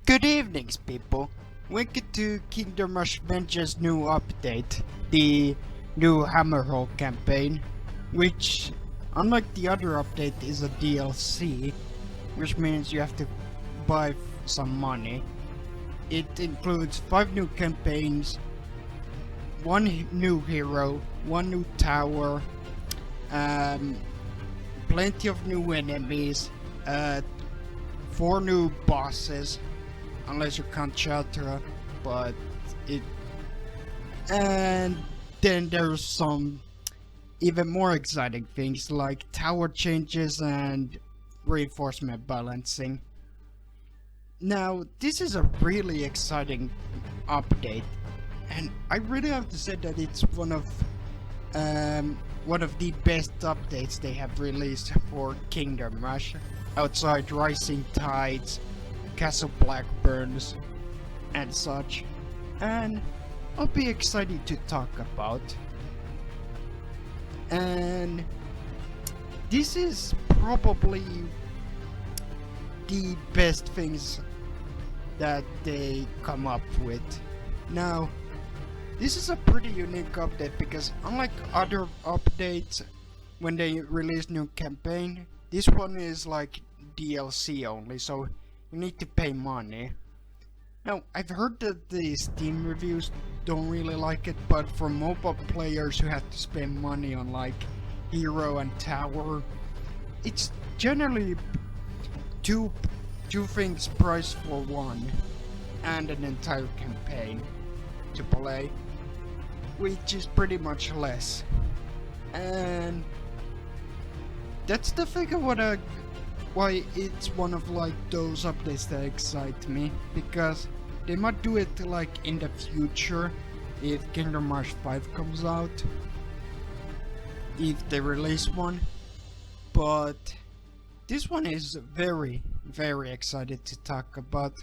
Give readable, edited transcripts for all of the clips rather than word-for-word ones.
Good evenings, people. Welcome to Kingdom Rush Vengeance new update, the new Hammerhold campaign, which, unlike the other update, is a DLC, which means you have to buy some money. It includes 5 new campaigns, 1 new hero, 1 new tower, plenty of new enemies, 4 new bosses, unless you count Shelter, but it... And then there's some even more exciting things like tower changes and reinforcement balancing. Now, this is a really exciting update, and I really have to say that it's one of the best updates they have released for Kingdom Rush, outside Rising Tides, Castle Blackburns, and such, and I'll be excited to talk about. And this is probably the best things that they come up with. Now, this is a pretty unique update because unlike other updates when they release new campaign, this one is like DLC only, so you need to pay money. Now, I've heard that the Steam reviews don't really like it, but for mobile players who have to spend money on like hero and tower, it's generally two things priced for one, and an entire campaign to play, which is pretty much less. And that's the thing of why it's one of like those updates that excite me, because they might do it like in the future if Kingdom Rush 5 comes out, if they release one, but this one is very excited to talk about.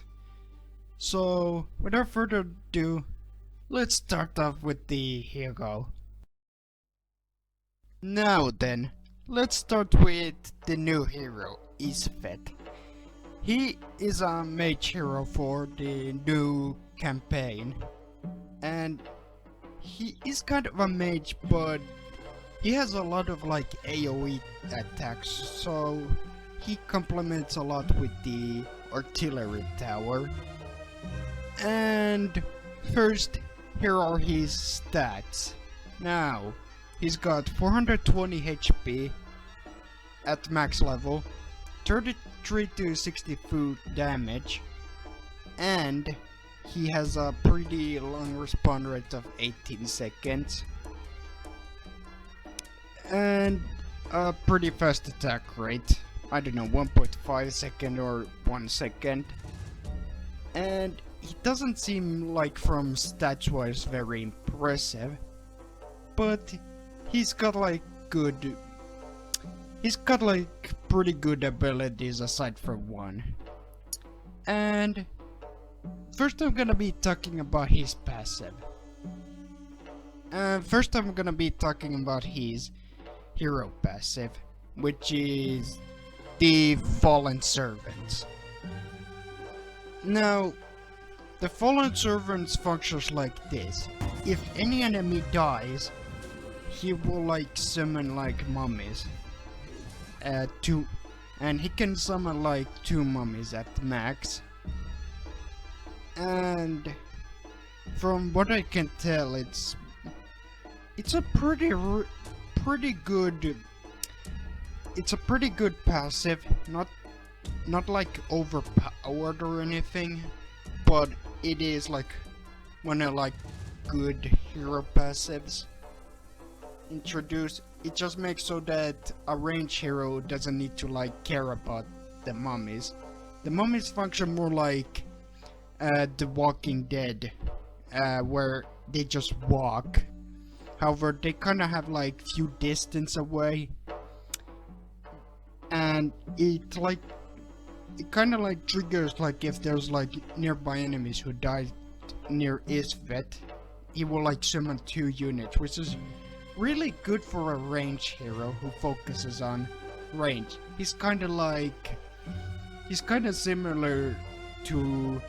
So without further ado, let's start off with the hero. Now then, let's start with the new hero, Isfet. He is a mage hero for the new campaign, and he is kind of a mage, but he has a lot of like AoE attacks, so he complements a lot with the artillery tower. And first, here are his stats. Now, he's got 420 HP at max level, 33 to 60 food damage, and he has a pretty long respawn rate of 18 seconds, and a pretty fast attack rate, I don't know, 1.5 second or 1 second. And he doesn't seem like from stats wise very impressive, but he's got like pretty good abilities aside from one. And first I'm gonna be talking about his passive. First I'm gonna be talking about his hero passive, which is the Fallen Servants. Now, the Fallen Servants functions like this. If any enemy dies, he will like summon like mummies. And he can summon like 2 mummies at max. And from what I can tell, it's a pretty good passive. Not like overpowered or anything, but it is like one of like good hero passives introduced. It just makes so that a range hero doesn't need to like care about the mummies. The mummies function more like The Walking Dead, where they just walk. However, they kind of have like few distance away, and it kind of like triggers like if there's like nearby enemies who died near Isvet, he will like summon 2 units, which is really good for a range hero who focuses on range. He's kind of similar to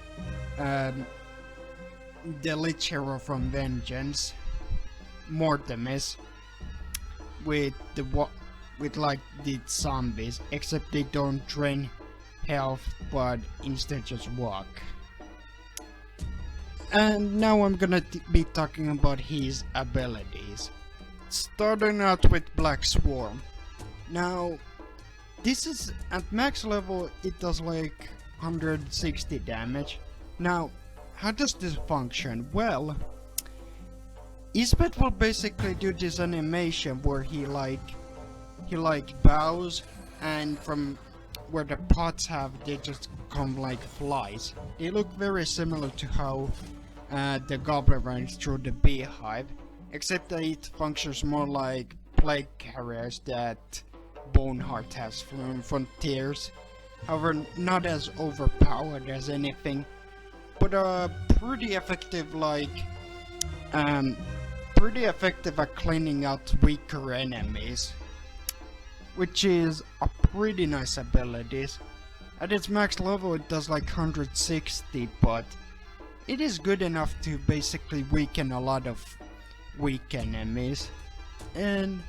the Lich hero from Vengeance, Mortimer, with like the zombies, except they don't drain health but instead just walk. And now I'm gonna be talking about his abilities. Starting out with Black Swarm. Now, this is at max level, it does like 160 damage. Now, how does this function? Well, Isbeth will basically do this animation where he bows, and from where the pots have, they just come like flies. They look very similar to how the goblin runs through the beehive, except that it functions more like plague carriers that Boneheart has from Frontiers. However, not as overpowered as anything, but pretty effective, pretty effective at cleaning out weaker enemies, which is a pretty nice ability. At its max level it does like 160, but it is good enough to basically weaken a lot of weak enemies. And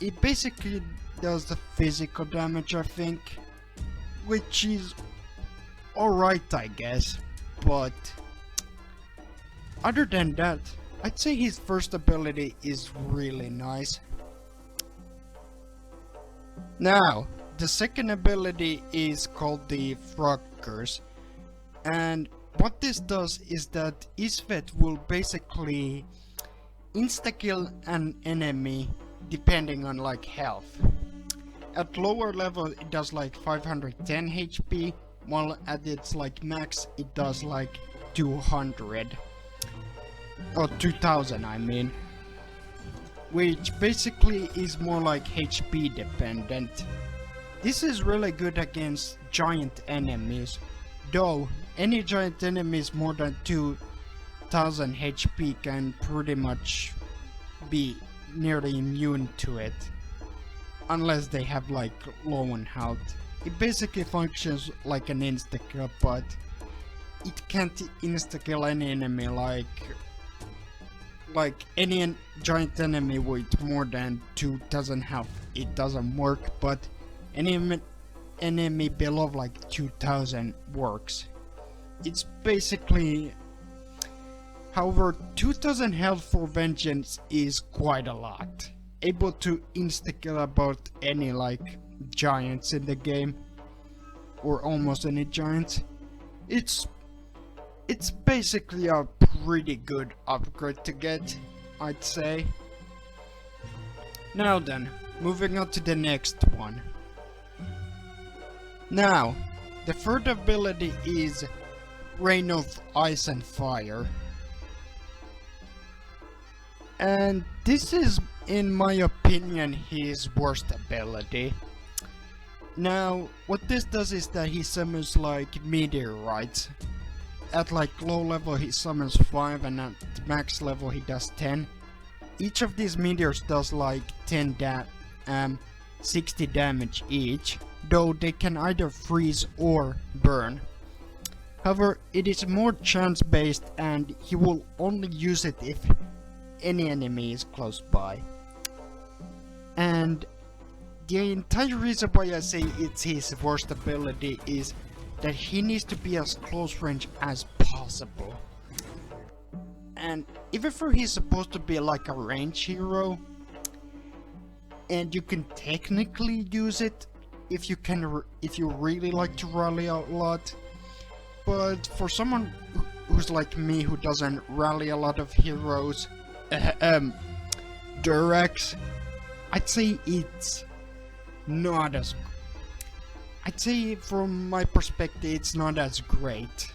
it basically does the physical damage, I think, which is alright, I guess. But other than that, I'd say his first ability is really nice. Now, the second ability is called the Frog Curse, and what this does is that Isvet will basically insta-kill an enemy depending on like health. At lower level it does like 510 HP, while at its like max it does like 200 or 2000, I mean, which basically is more like HP dependent. This is really good against giant enemies, though any giant enemies more than 2000 HP can pretty much be nearly immune to it, unless they have like low on health. It basically functions like an insta-kill, but it can't insta-kill any enemy like any giant enemy with more than 2000 health. It doesn't work, but any enemy below like 2000 works. It's basically, however, 2000 health for Vengeance is quite a lot. Able to insta-kill about any like giants in the game, or almost any giants. It's basically a pretty good upgrade to get, I'd say. Now then, moving on to the next one. Now, the third ability is Rain of Ice and Fire. And this is, in my opinion, his worst ability. Now, what this does is that he summons like meteorites. At like low level he summons 5, and at max level he does 10. Each of these meteors does like 60 damage each, though they can either freeze or burn. However, it is more chance based, and he will only use it if any enemy is close by. And the entire reason why I say it's his worst ability is that he needs to be as close range as possible. And even though he's supposed to be like a range hero, and you can technically use it if you really like to rally a lot, but for someone who's like me who doesn't rally a lot of heroes, Durex, I'd say it's not as, I'd say from my perspective it's not as great.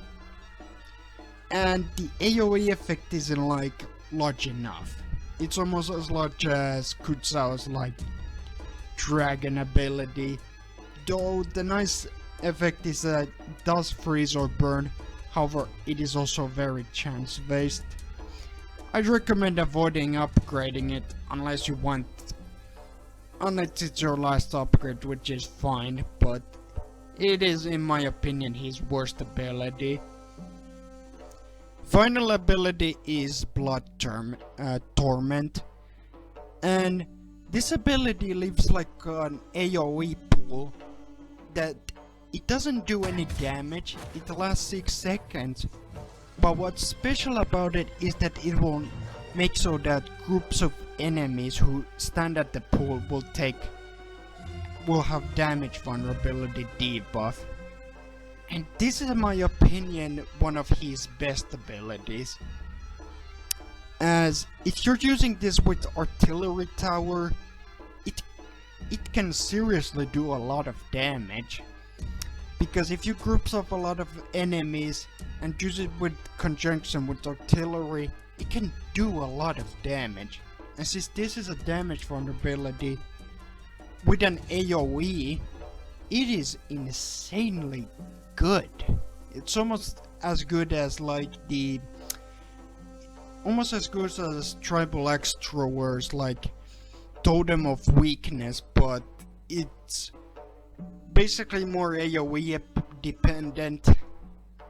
And the AoE effect isn't like large enough. It's almost as large as Kutsao's like dragon ability, though the nice effect is that it does freeze or burn. However, it is also very chance based. I'd recommend avoiding upgrading it unless you want, unless it's your last upgrade, which is fine, but It is, in my opinion, his worst ability. Final ability is Blood Torment, and this ability leaves like an AoE pool that it doesn't do any damage, it lasts 6 seconds, but what's special about it is that it will make so that groups of enemies who stand at the pool will have damage vulnerability debuff. And this is, in my opinion, one of his best abilities. As if you're using this with Artillery Tower, it can seriously do a lot of damage. Because if you groups up a lot of enemies and use it with conjunction with Artillery, it can do a lot of damage. And since this is a damage vulnerability with an AoE, it is insanely good. It's almost as good as Tribal Extrover's like Totem of Weakness, but it's basically more AoE dependent,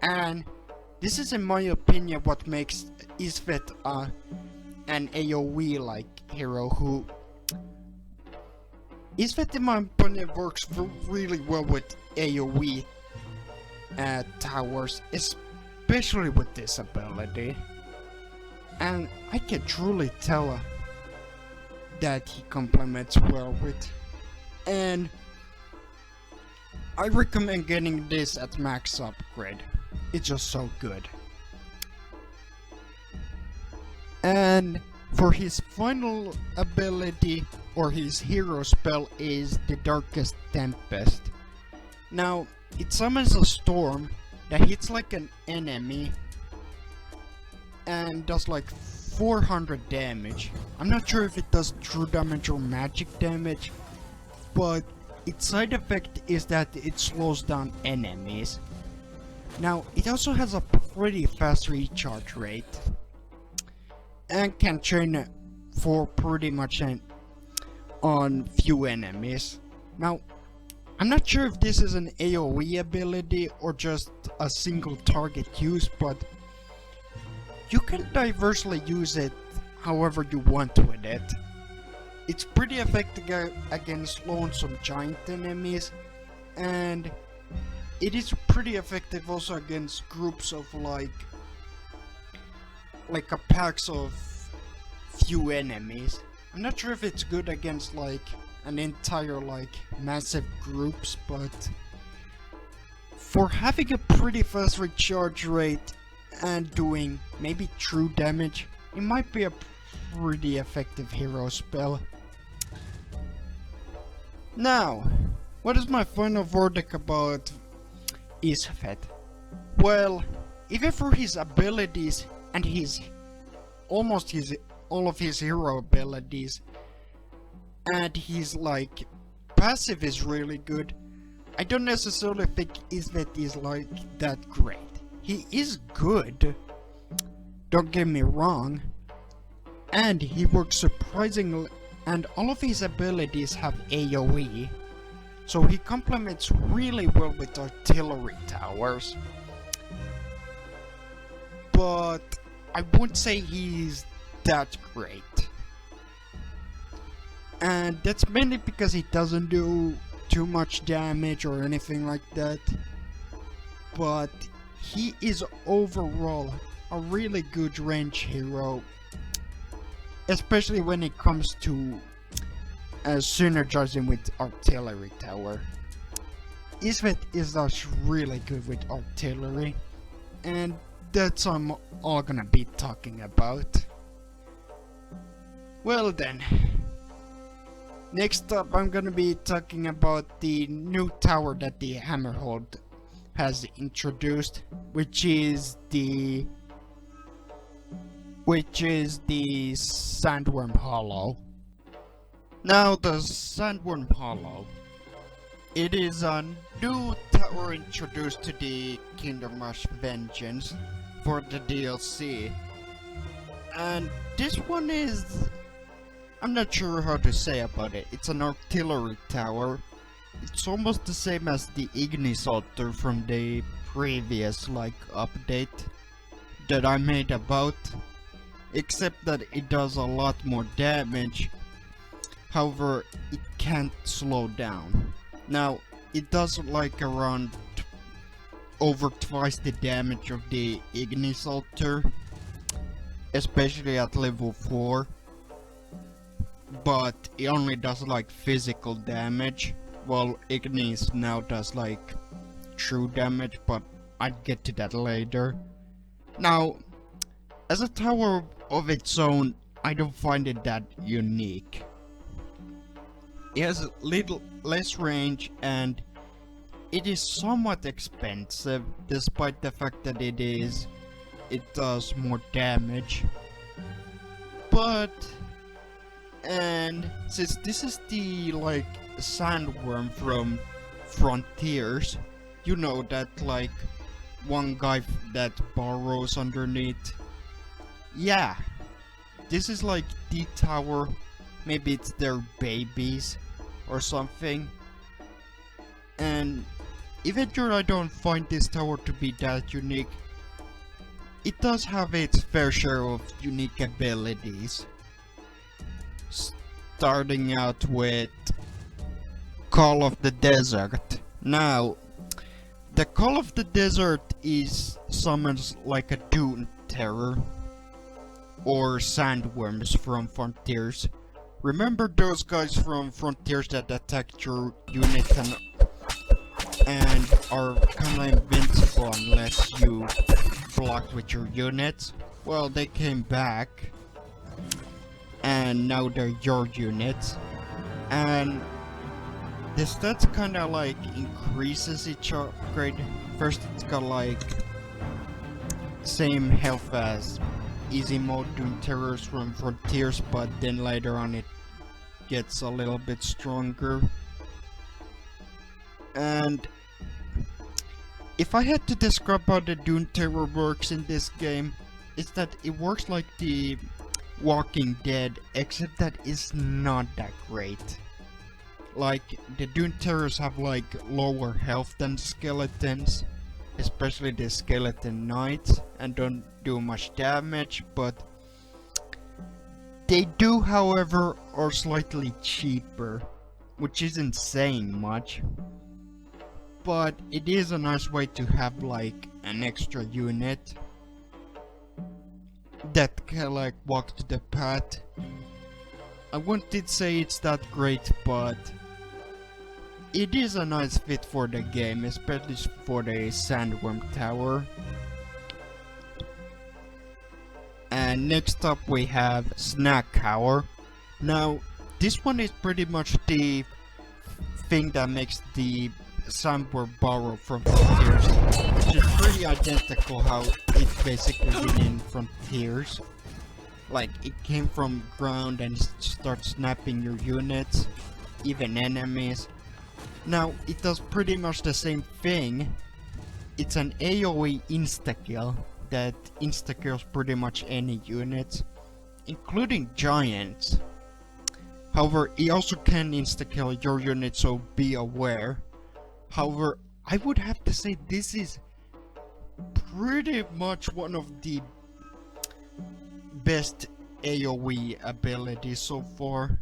and this is, in my opinion, what makes Isvet an AoE like hero who Isvet, in my opinion, works really well with AoE towers, especially with this ability, and I can truly tell that he complements well with, and I recommend getting this at max upgrade. It's just so good. And for his final ability, or his hero spell, is the Darkest Tempest. Now, it summons a storm that hits like an enemy and does like 400 damage. I'm not sure if it does true damage or magic damage, but its side effect is that it slows down enemies. Now, it also has a pretty fast recharge rate and can chain for pretty much on few enemies. Now, I'm not sure if this is an AoE ability or just a single target use, but you can diversely use it however you want with it. It's pretty effective against lonesome giant enemies, and it is pretty effective also against groups of like a packs of few enemies. I'm not sure if it's good against like an entire like massive groups, but for having a pretty fast recharge rate and doing maybe true damage, it might be a pretty effective hero spell. Now, what is my final verdict about Isvet? Well, even for his abilities and all of his hero abilities, and his like passive is really good, I don't necessarily think Isvet is like that great. He is good, don't get me wrong, and he works surprisingly, and all of his abilities have AoE, so he complements really well with Artillery Towers. But I wouldn't say he's that great. And that's mainly because he doesn't do too much damage or anything like that. But he is overall a really good range hero, especially when it comes to synergizing with Artillery Tower. Isvet is just really good with artillery, and that's what I'm all gonna be talking about. Well then, next up I'm gonna be talking about the new tower that the Hammerhold has introduced, which is the Sandworm Hollow. Now the Sandworm Hollow, it is a new tower introduced to the Kingdom Rush Vengeance for the DLC, and this one is, I'm not sure how to say about it. It's an artillery tower it's almost the same as the Ignisalter from the previous update that I made about, except that it does a lot more damage. However, it can't slow down. Now, it does around over twice the damage of the Ignisalter, especially at level 4, but it only does physical damage, while Ignis now does true damage, but I'd get to that later. Now, as a tower of its own, I don't find it that unique. It has a little less range and it is somewhat expensive, despite the fact that it does more damage. But, and since this is the sandworm from Frontiers, you know that one guy that burrows underneath. Yeah, this is the tower. Maybe it's their babies or something. And even though I don't find this tower to be that unique, it does have its fair share of unique abilities. Starting out with Call of the Desert. Now, the Call of the Desert summons like a Dune Terror or sandworms from Frontiers. Remember those guys from Frontiers that attack your unit and are kinda invincible unless you block with your units? Well, they came back and now they're your units, and the stats kinda increases each upgrade. First it's got same health as easy mode Doom Terrors from Frontiers, but then later on it gets a little bit stronger. And if I had to describe how the Doom Terror works in this game, it's that it works like the Walking Dead, except that it's not that great. The Doom Terrors have lower health than skeletons, especially the skeleton knights, and don't do much damage, but they do, however, are slightly cheaper, which isn't saying much. But it is a nice way to have an extra unit that can walk to the path. I wouldn't say it's that great, but it is a nice fit for the game, especially for the Sandworm Tower. And next up we have Snack Tower. Now, this one is pretty much the thing that makes the Sandworm borrow from Frontiers, which is pretty identical how it basically did in Frontiers. It came from ground and starts snapping your units, even enemies. Now, it does pretty much the same thing. It's an AoE insta-kill that insta-kills pretty much any units, including giants. However, it also can insta-kill your unit, so be aware. However, I would have to say this is pretty much one of the best AoE abilities so far.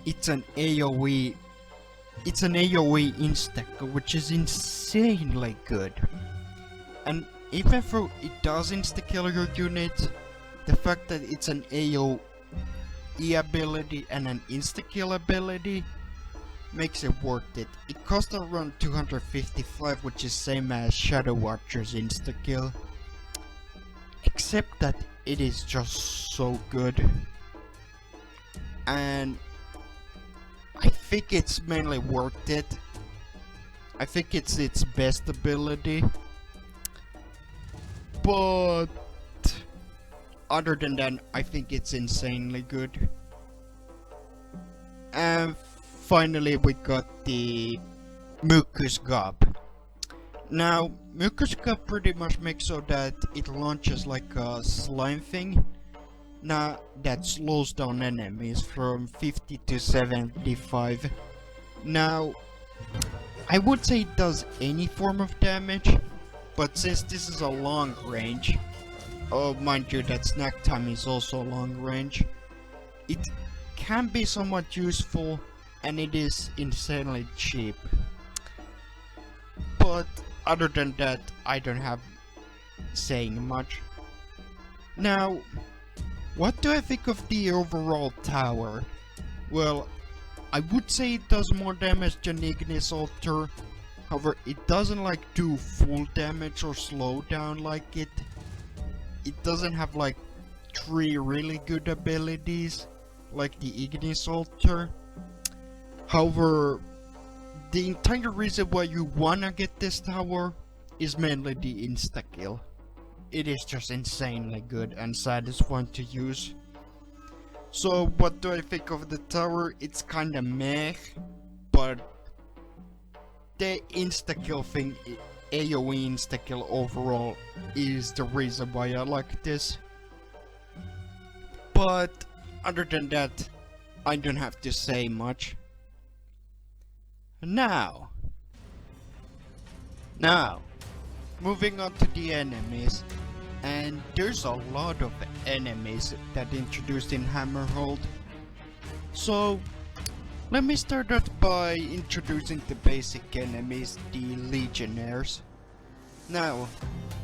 It's an AoE insta-kill, which is insanely good. And even though it does insta-kill your unit, the fact that it's an AoE ability and an insta-kill ability makes it worth it. It costs around 255, which is same as Shadow Watcher's insta-kill, except that it is just so good. And I think it's mainly worth it. I think it's its best ability, but other than that, I think it's insanely good. And finally, we got the Mucus Gob. Now, Mucus Gob pretty much makes so that it launches like a slime thing, Now that slows down enemies from 50 to 75. Now, I would say it does any form of damage, but since this is a long range, oh mind you that snack time is also long range, it can be somewhat useful and it is insanely cheap. But other than that, I don't have saying much. Now, what do I think of the overall tower? Well, I would say it does more damage than Ignis Altar. However, it doesn't like do full damage or slow down like it. It doesn't have like 3 really good abilities like the Ignis Altar. However, the entire reason why you wanna get this tower is mainly the insta-kill. It is just insanely good and satisfying to use. So what do I think of the tower? It's kinda meh, but the insta-kill thing, AoE insta-kill overall, is the reason why I like this. But other than that, I don't have to say much. Now, moving on to the enemies, and there's a lot of enemies that introduced in Hammerhold. So, let me start off by introducing the basic enemies, the Legionnaires. Now,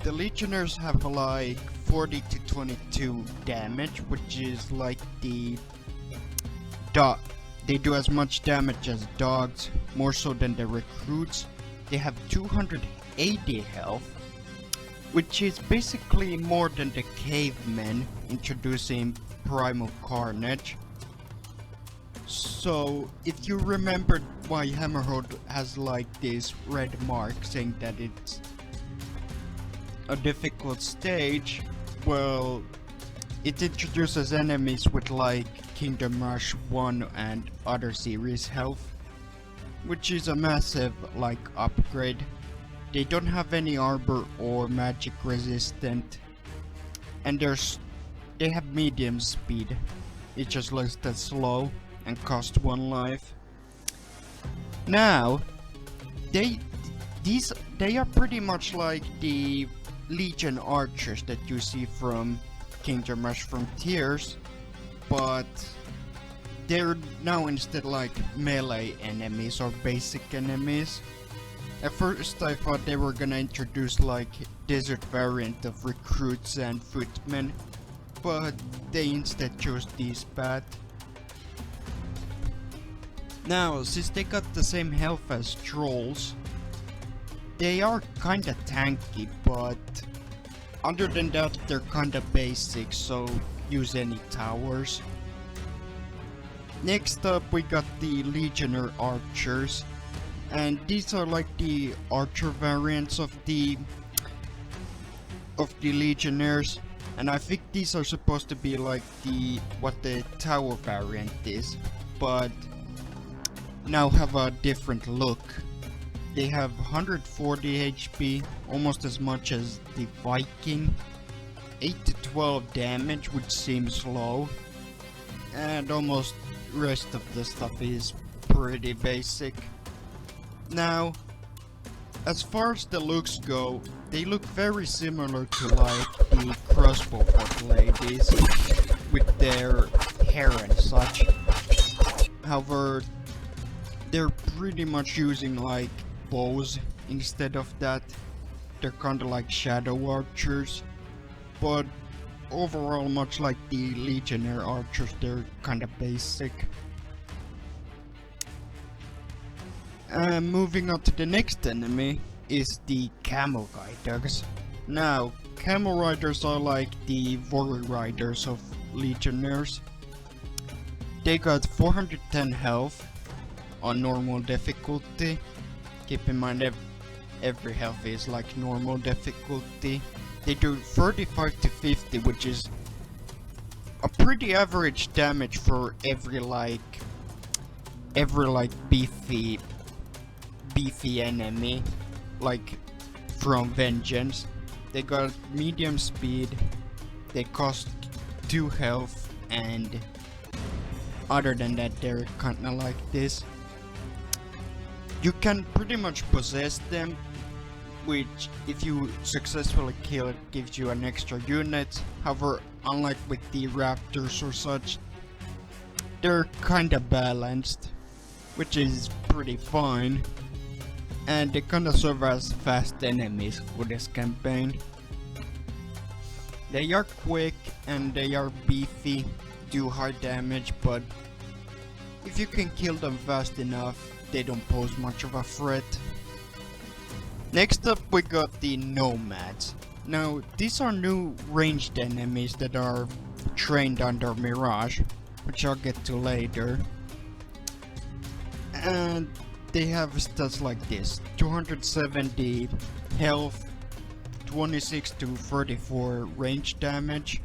the Legionnaires have like 40 to 22 damage, which is like the dog. They do as much damage as dogs, more so than the recruits. They have 280 health, which is basically more than the cavemen introducing Primal Carnage. So, if you remember why Hammerhold has like this red mark saying that it's a difficult stage, well, it introduces enemies with like Kingdom Rush 1 and other series health, which is a massive like upgrade. They don't have any armor or magic resistant, and they have medium speed. It just looks that slow and cost 1 life. Now, they are pretty much like the Legion archers that you see from Kingdom Rush Frontiers, but they're now instead like melee enemies or basic enemies. At first I thought they were gonna introduce like desert variant of recruits and footmen, but they instead chose these path. Now, since they got the same health as trolls, they are kinda tanky, but other than that they're kinda basic, so use any towers. Next up we got the Legionnaire archers, and these are like the archer variants of the Legionnaires, and I think these are supposed to be like what the tower variant is, but now have a different look. They have 140 HP, almost as much as the Viking, 8 to 12 damage, which seems low, and almost rest of the stuff is pretty basic. Now, as far as the looks go, they look very similar to like the crossbow bot ladies with their hair and such. However, they're pretty much using like bows instead of that. They're kinda like shadow archers, but overall, much like the Legionnaire archers, they're kinda basic. Moving on to the next enemy is the Camel Riders. Now, Camel Riders are like the Warrior Riders of Legionnaires. They got 410 health on normal difficulty. Keep in mind every health is like normal difficulty. They do 35 to 50, which is a pretty average damage for every beefy enemy, like from Vengeance. They got medium speed, they cost 2 health, and other than that they're kinda like this. You can pretty much possess them, which if you successfully kill it gives you an extra unit. However, unlike with the raptors or such, they're kinda balanced, which is pretty fine, and they kinda serve as fast enemies for this campaign. They are quick and they are beefy, do high damage, but if you can kill them fast enough, they don't pose much of a threat. Next up we got the nomads. Now these are new ranged enemies that are trained under Mirage, which I'll get to later. And they have stats like this: 270 health, 26 to 34 range damage,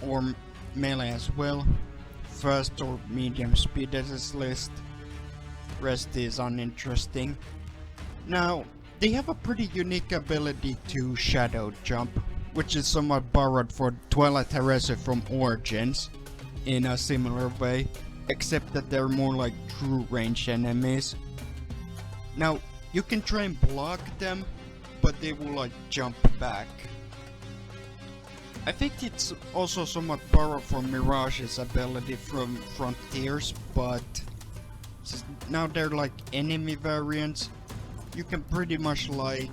or melee as well, fast or medium speed as is list. Rest is uninteresting. Now, they have a pretty unique ability to shadow jump, which is somewhat borrowed for Twilight Heresy from Origins in a similar way, except that they're more like true range enemies. Now, you can try and block them, but they will like jump back. I think it's also somewhat borrowed from Mirage's ability from Frontiers, but now they're like enemy variants. You can pretty much like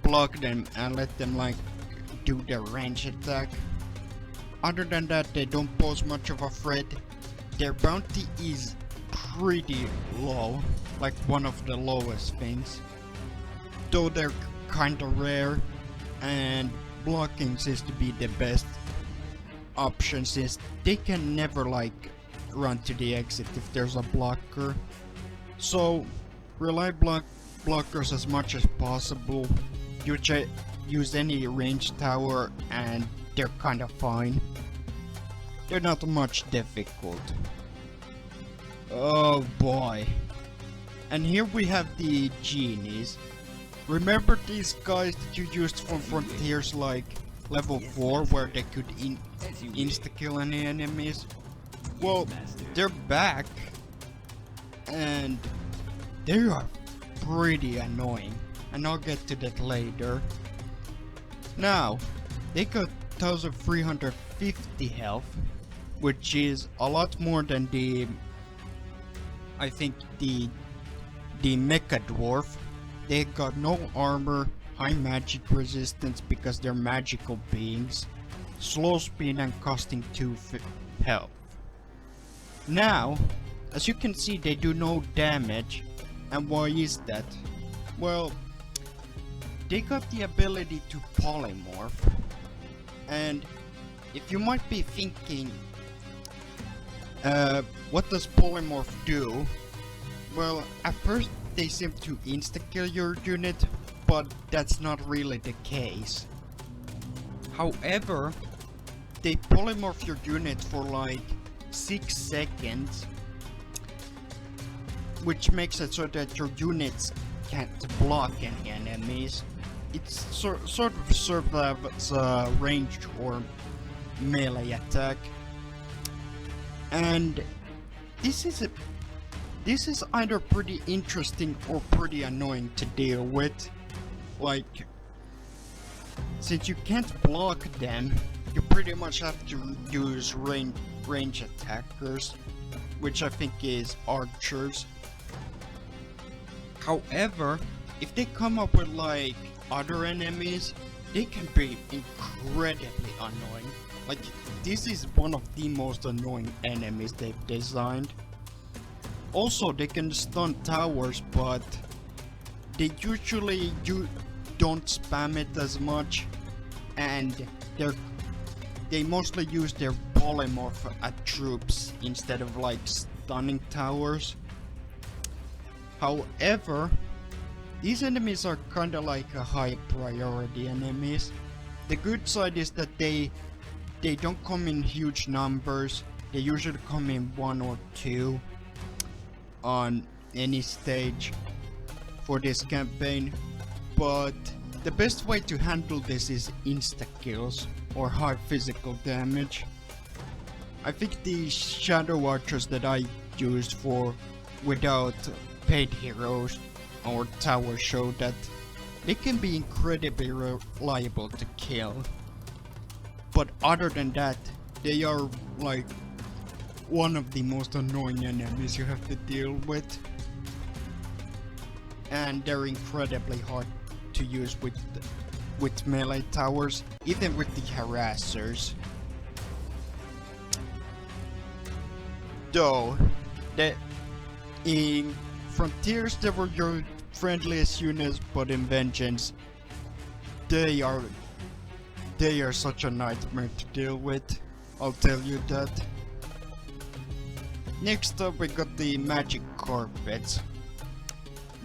block them and let them like do their range attack. Other than that, they don't pose much of a threat. Their bounty is pretty low, like one of the lowest things, though they're kinda rare, and blocking seems to be the best option since they can never like run to the exit if there's a blocker. So rely blockers as much as possible. You use any range tower and they're kinda fine. They're not much difficult. Oh boy. And here we have the genies. Remember these guys that you used from Frontiers like level 4 where they could insta-kill any enemies? Well, they're back, and they are pretty annoying, and I'll get to that later. Now, they got 1350 health, which is a lot more than I think the Mecha Dwarf. They got no armor, high magic resistance because they're magical beings, slow speed and costing 2 health. Now, as you can see, they do no damage. And why is that? Well, they got the ability to polymorph. And if you might be thinking, what does polymorph do? Well, at first they seem to insta-kill your unit, but that's not really the case. However, they polymorph your unit for like 6 seconds, which makes it so that your units can't block any enemies. It's sort of served as a ranged or melee attack, and this is either pretty interesting or pretty annoying to deal with. Like, since you can't block them, you pretty much have to use range attackers, which I think is archers. However, if they come up with like other enemies, they can be incredibly annoying. Like, this is one of the most annoying enemies they've designed. Also, they can stun towers, but they usually don't spam it as much, and they mostly use their polymorph at troops instead of like stunning towers. However, these enemies are kinda like a high priority enemies. The good side is that they don't come in huge numbers. They usually come in 1 or 2 on any stage for this campaign, but the best way to handle this is insta kills or high physical damage. I think the Shadow Archers that I used for without paid heroes or towers show that they can be incredibly reliable to kill. But other than that, they are like one of the most annoying enemies you have to deal with. And they're incredibly hard to use with melee towers, even with the harassers. Though, in Frontiers they were your friendliest units, but in Vengeance they are such a nightmare to deal with, I'll tell you that. Next up we got the Magic Carpets.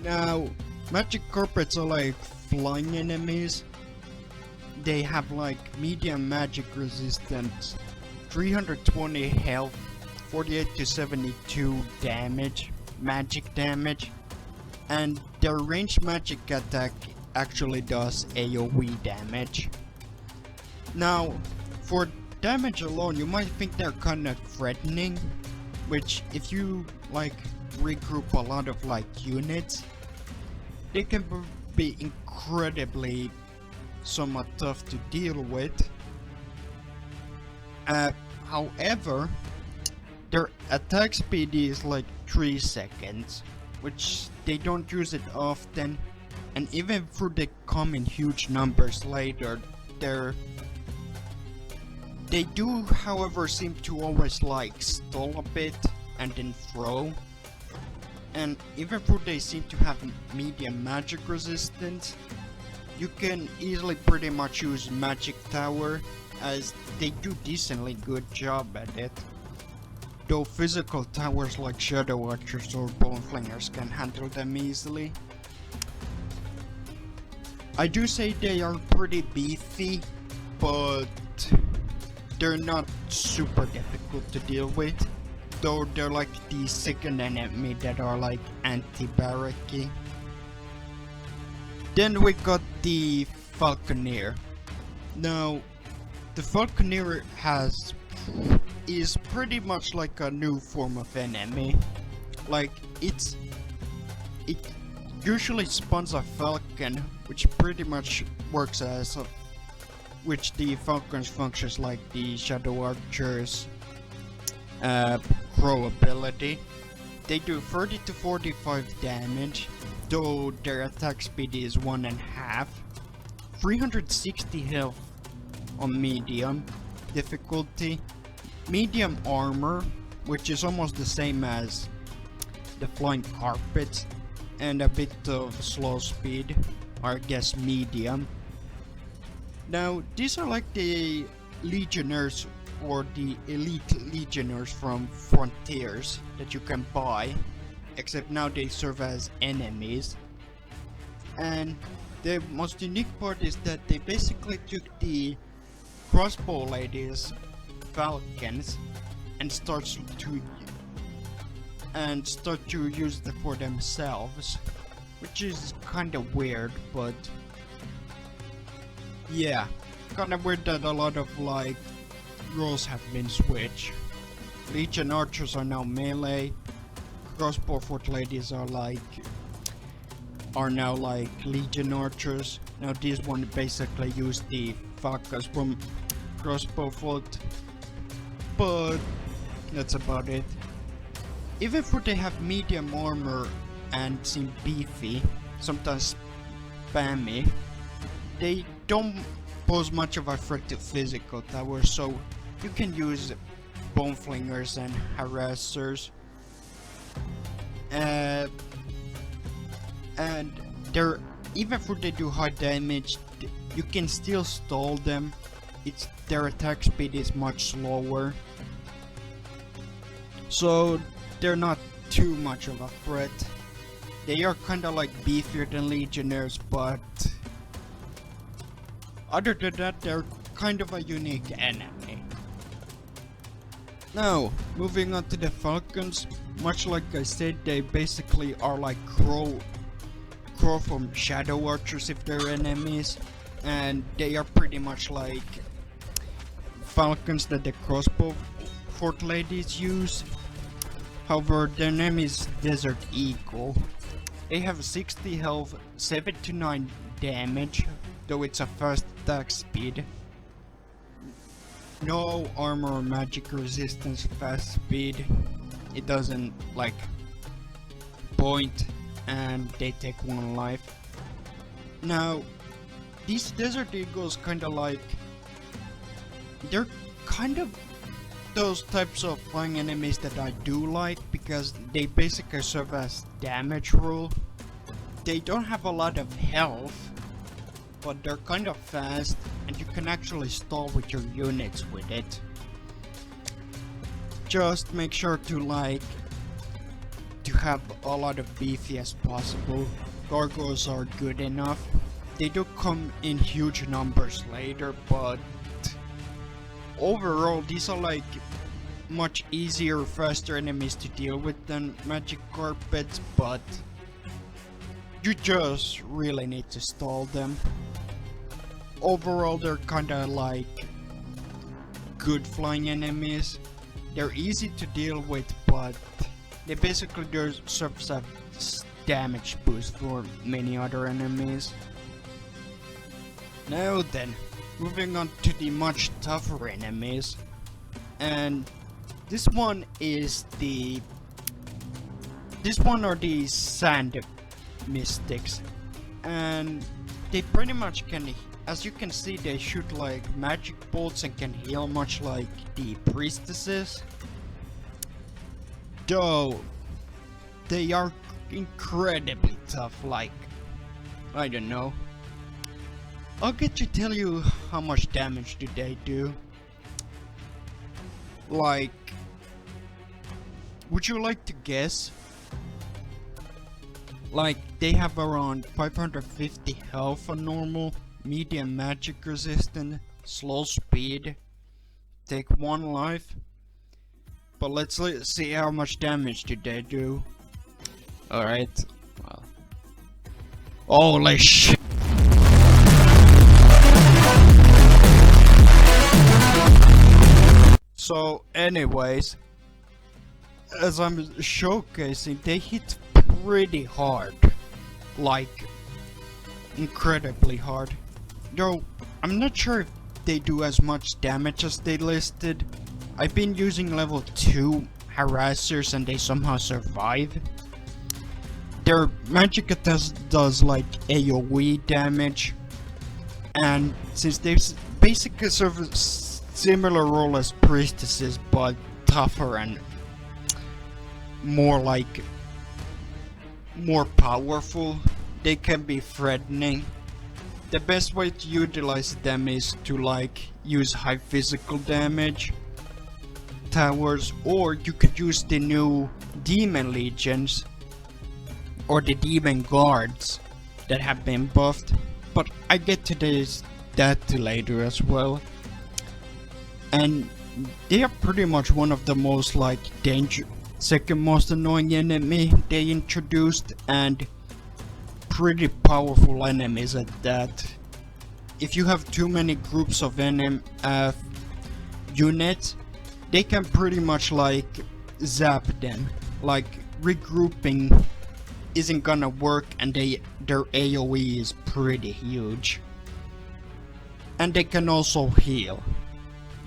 Now, Magic Carpets are like flying enemies. They have like medium magic resistance, 320 health, 48 to 72 damage, magic damage, and their ranged magic attack actually does AoE damage. Now, for damage alone, you might think they're kinda threatening, which if you like regroup a lot of like units, they can be incredibly somewhat tough to deal with. However, their attack speed is like 3 seconds, which they don't use it often, and even though they come in huge numbers later, they do however seem to always like stall a bit and then throw. And even though they seem to have medium magic resistance, you can easily pretty much use Magic Tower, as they do decently good job at it. Though physical towers like Shadow Archers or Boneflingers can handle them easily. I do say they are pretty beefy, but they're not super difficult to deal with. Though they're like the second enemy that are like anti-barracky. Then we got the Falconeer. Now, the Falconeer is pretty much like a new form of enemy. Like it usually spawns a falcon, which pretty much works as a, which the falcons functions like the Shadow Archers crow ability. They do 30 to 45 damage, though their attack speed is 1.5, 360 health on medium difficulty, medium armor, which is almost the same as the Flying Carpets, and a bit of slow speed, or I guess medium. Now, these are like the Legionnaires or the Elite Legionnaires from Frontiers that you can buy, except now they serve as enemies. And the most unique part is that they basically took the crossbow ladies' falcons and start to use them for themselves, which is kind of weird, but yeah, kind of weird that a lot of like roles have been switched. Legion Archers are now melee, crossbow fort ladies are now like Legion Archers. Now these one basically use the falcons from crossbow fort, but that's about it. Even though they have medium armor and seem beefy, sometimes spammy, they don't pose much of a threat to physical towers, so you can use Boneflingers and Harassers. And they're, even though they do high damage, you can still stall them. Their attack speed is much slower, so they're not too much of a threat. They are kinda like beefier than Legionnaires, but other than that, they're kind of a unique enemy. Now, moving on to the Falcons, much like I said, they basically are like crow from Shadow Archers if they're enemies, and they are pretty much like falcons that the crossbow fort ladies use. However, their name is Desert Eagle. They have 60 health, 7 to 9 damage, though it's a fast attack speed. No armor or magic resistance, fast speed. It doesn't like point, and they take 1 life. Now, these Desert Eagles kinda like... they're kind of those types of flying enemies that I do like, because they basically serve as damage rule. They don't have a lot of health, but they're kind of fast, and you can actually stall with your units with it. Just make sure to have a lot of beefy as possible. Gargoyles are good enough. They do come in huge numbers later, but overall these are like much easier, faster enemies to deal with than magic carpets, but you just really need to stall them. Overall, they're kinda like good flying enemies. They're easy to deal with, but they basically do serve as damage boost for many other enemies. Now then, moving on to the much tougher enemies, and this one are the sand mystics, and they pretty much can, as you can see, they shoot like magic bolts and can heal much like the priestesses, though they are incredibly tough. Like, I don't know, I'll get to tell you how much damage do they do. Like, would you like to guess? Like, they have around 550 health on normal, medium magic resistant, slow speed, take 1 life. But let's see how much damage do they do. Alright, well, holy shit. So anyways, as I'm showcasing, they hit pretty hard, like incredibly hard. Though I'm not sure if they do as much damage as they listed. I've been using level 2 harassers and they somehow survive. Their magic does like AoE damage, and since they basically serve a similar role as priestesses but tougher and more powerful, they can be threatening. The best way to utilize them is to use high physical damage towers, or you could use the new demon legions or the demon guards that have been buffed, but I get to that later as well. And they are pretty much one of the most second most annoying enemy they introduced, and pretty powerful enemies at that. If you have too many groups of units, they can pretty much zap them. Like, regrouping isn't gonna work, and their AoE is pretty huge. And they can also heal.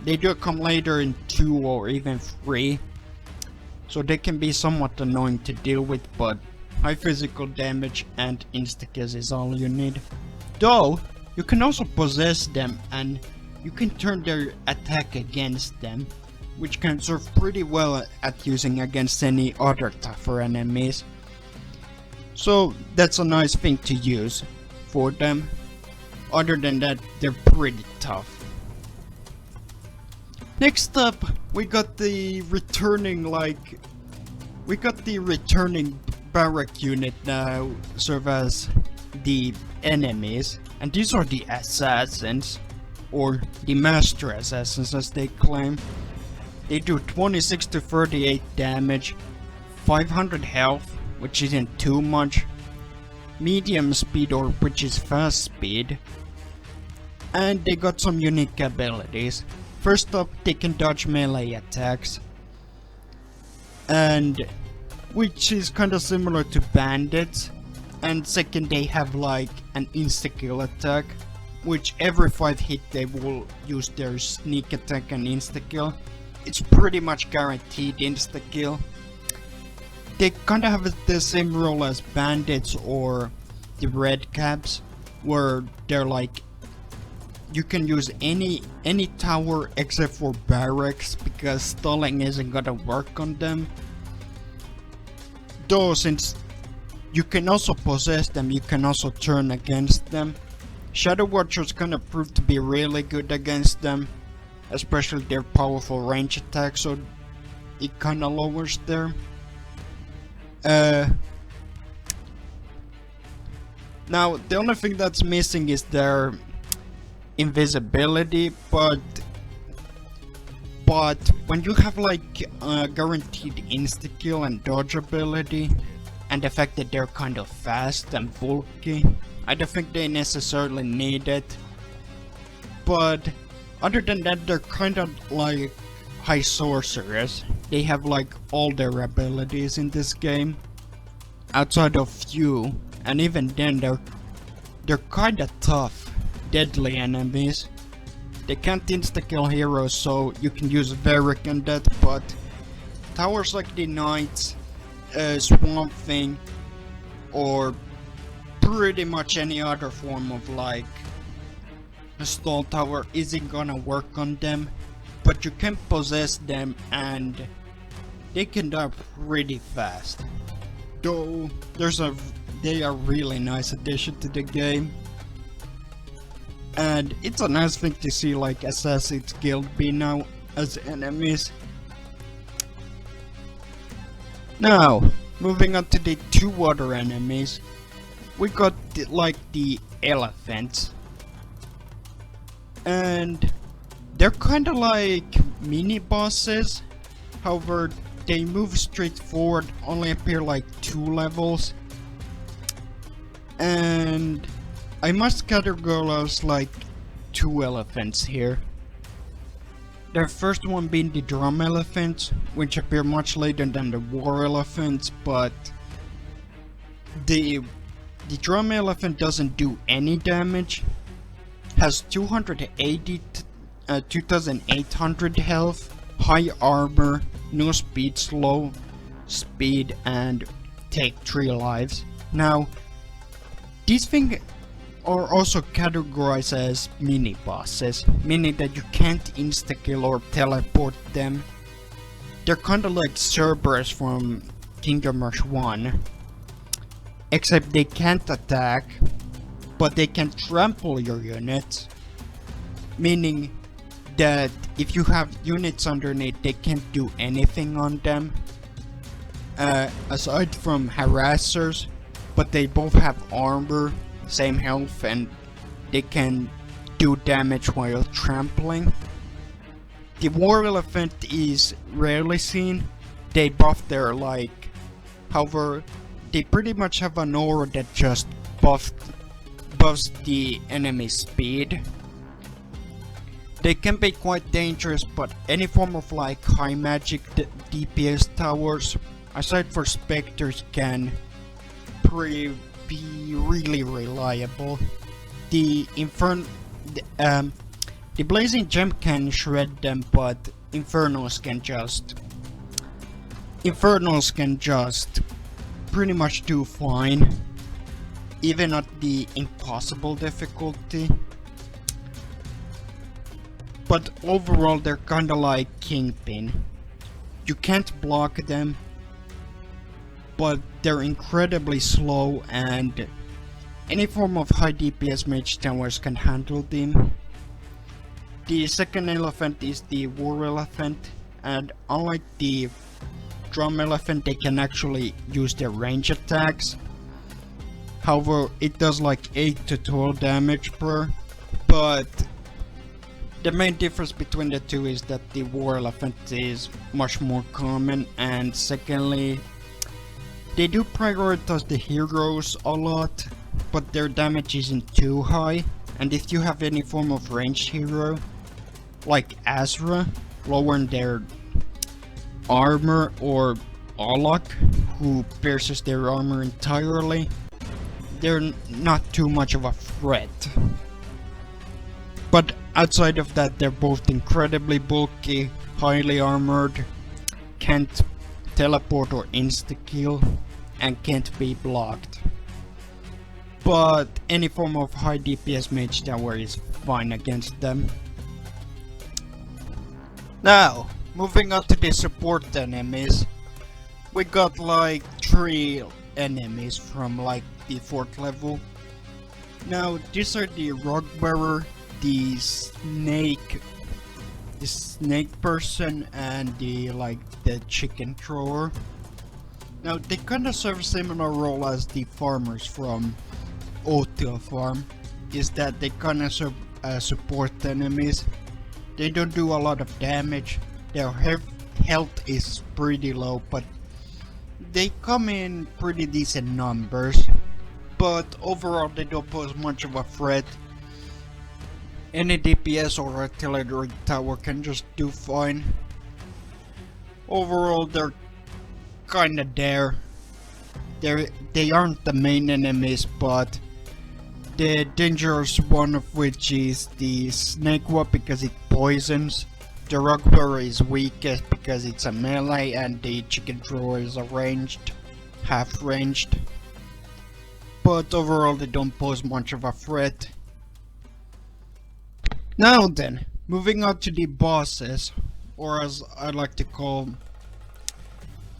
They do come later in 2 or even 3, so they can be somewhat annoying to deal with, but high physical damage and insta-kills is all you need. Though, you can also possess them and you can turn their attack against them, which can serve pretty well at using against any other tougher enemies. So that's a nice thing to use for them. Other than that, they're pretty tough. Next up, we got the returning barrack unit now serve as the enemies, and these are the assassins, or the master assassins as they claim. They do 26 to 38 damage, 500 health, which isn't too much, medium speed, or which is fast speed, and they got some unique abilities. First up, they can dodge melee attacks, and which is kind of similar to bandits. And second, they have like an insta-kill attack, which every 5 hit they will use their sneak attack and insta-kill. It's pretty much guaranteed insta-kill. They kinda have the same role as bandits or the red caps, where they're like, you can use any tower except for barracks, because stalling isn't gonna work on them. Though since you can also possess them, you can also turn against them. Shadow Watcher's gonna prove to be really good against them, especially their powerful range attacks, so it kinda lowers their now the only thing that's missing is their invisibility, but when you have like guaranteed insta-kill and dodge ability, and the fact that they're kind of fast and bulky, I don't think they necessarily need it. But other than that, they're kind of like high sorcerers. They have like all their abilities in this game, outside of few, and even then they're kind of tough, deadly enemies. They can't insta-kill heroes, so you can use Varric and that, but towers like the Knights, Swamp Thing, or pretty much any other form of like a stall tower isn't gonna work on them. But you can possess them and they can die pretty fast. Though they are really nice addition to the game. And it's a nice thing to see like Assassin's Guild be now as enemies. Now, moving on to the 2 other enemies. We got the elephants. And they're kinda like mini-bosses, however they move straight forward, only appear like 2 levels. And I must categorize like 2 elephants here. The first one being the drum elephants, which appear much later than the war elephants, but the drum elephant doesn't do any damage, has 280 2800 health, high armor, no speed, slow speed, and take 3 lives. Now, these things are also categorized as mini bosses, meaning that you can't insta-kill or teleport them. They're kinda like Cerberus from Kingdom Rush 1, except they can't attack, but they can trample your units, meaning that if you have units underneath, they can't do anything on them, aside from harassers, but they both have armor, same health, and they can do damage while trampling. The war elephant is rarely seen. They buff their however, they pretty much have an aura that just buffs the enemy's speed. They can be quite dangerous, but any form of high magic DPS towers, aside for specters, can be really reliable. The blazing gem can shred them, but infernals can just pretty much do fine, even at the impossible difficulty. But overall, they're kinda like Kingpin. You can't block them, but they're incredibly slow, and any form of high DPS mage towers can handle them. The second elephant is the war elephant, and unlike the drum elephant, they can actually use their range attacks. However, it does like 8 to 12 damage per, but the main difference between the two is that the war elephant is much more common, and secondly, they do prioritize the heroes a lot, but their damage isn't too high, and if you have any form of ranged hero, like Azra, lowering their armor, or Alok, who pierces their armor entirely, they're not too much of a threat. But outside of that, they're both incredibly bulky, highly armored, can't teleport or insta-kill, and can't be blocked. But any form of high DPS mage tower is fine against them. Now, moving on to the support enemies, we got like 3 enemies from like the 4th level. Now, these are the Rock Bearer, the snake person, and the chicken thrower. Now, they kinda serve a similar role as the farmers from Oathill Farm, is that they kinda serve support enemies. They don't do a lot of damage, their health is pretty low, but they come in pretty decent numbers. But overall they don't pose much of a threat. Any DPS or artillery tower can just do fine. Overall they're kinda there. They aren't the main enemies, but the dangerous one of which is the snake one because it poisons. The Rock Bearer is weakest because it's a melee, and the chicken thrower is a ranged, half ranged. But overall they don't pose much of a threat. Now then, moving on to the bosses, or as I like to call,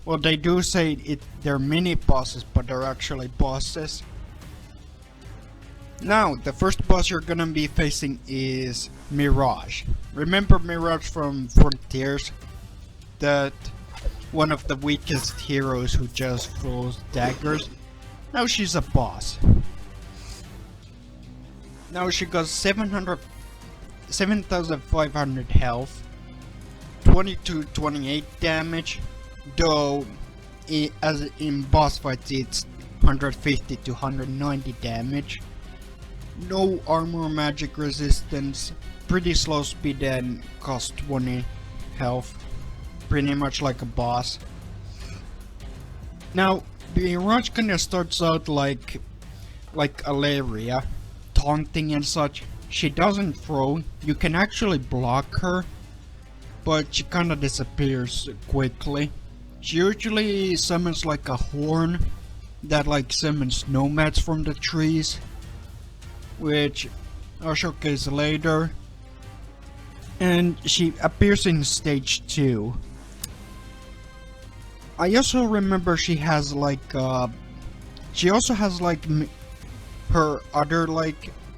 well, they do say they're mini bosses, but they're actually bosses. Now, the first boss you're gonna be facing is Mirage. Remember Mirage from Frontiers? That one of the weakest heroes who just throws daggers? Now she's a boss. Now she got 7,500 health, 22-28 damage, though as in boss fights it's 150 to 190 damage. No armor magic resistance, pretty slow speed, and cost 20 health, pretty much like a boss. Now Mirage kinda starts out like Alaria, taunting and such. She doesn't throw, you can actually block her, but she kinda disappears quickly. She usually summons like a horn that summons nomads from the trees, which I'll showcase later. And she appears in stage 2. I also remember she has her other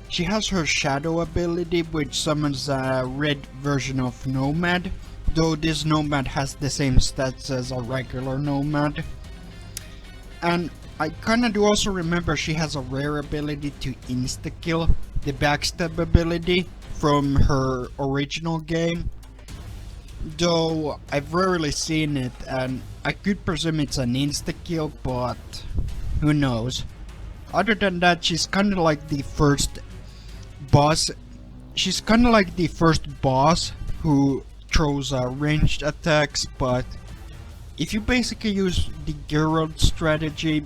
she has her shadow ability, which summons a red version of nomad, though this nomad has the same stats as a regular nomad. And I kinda do also remember she has a rare ability to insta-kill, the backstab ability from her original game, though I've rarely seen it, and I could presume it's an insta-kill, but who knows. Other than that, she's kinda like the first boss. She's kinda like the first boss who throws ranged attacks, but if you basically use the Geralt strategy,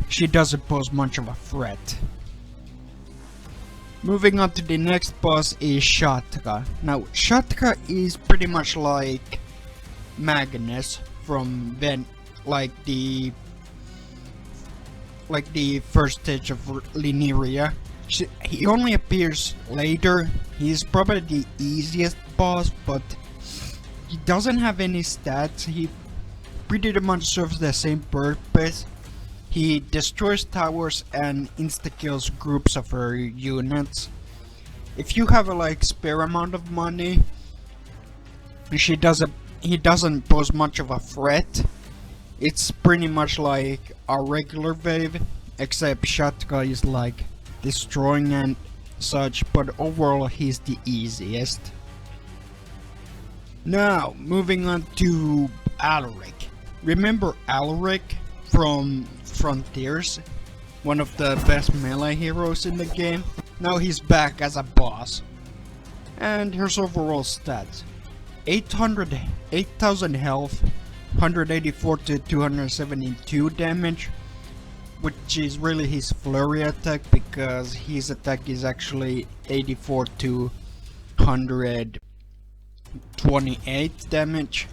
she doesn't pose much of a threat. Moving on to the next boss is Shatka. Now Shatka is pretty much like Magnus from the first stage of Lineria. He only appears later. He's probably the easiest boss, but he doesn't have any stats. He pretty much serves the same purpose. He destroys towers and insta-kills groups of her units. If you have a spare amount of money, he doesn't pose much of a threat. It's pretty much like a regular wave, except Shatka is destroying and such, but overall he's the easiest. Now, moving on to Alaric. Remember Alaric from Frontiers? One of the best melee heroes in the game? Now he's back as a boss. And here's overall stats. 8,000 health, 184 to 272 damage, which is really his flurry attack because his attack is actually 84 to 128 damage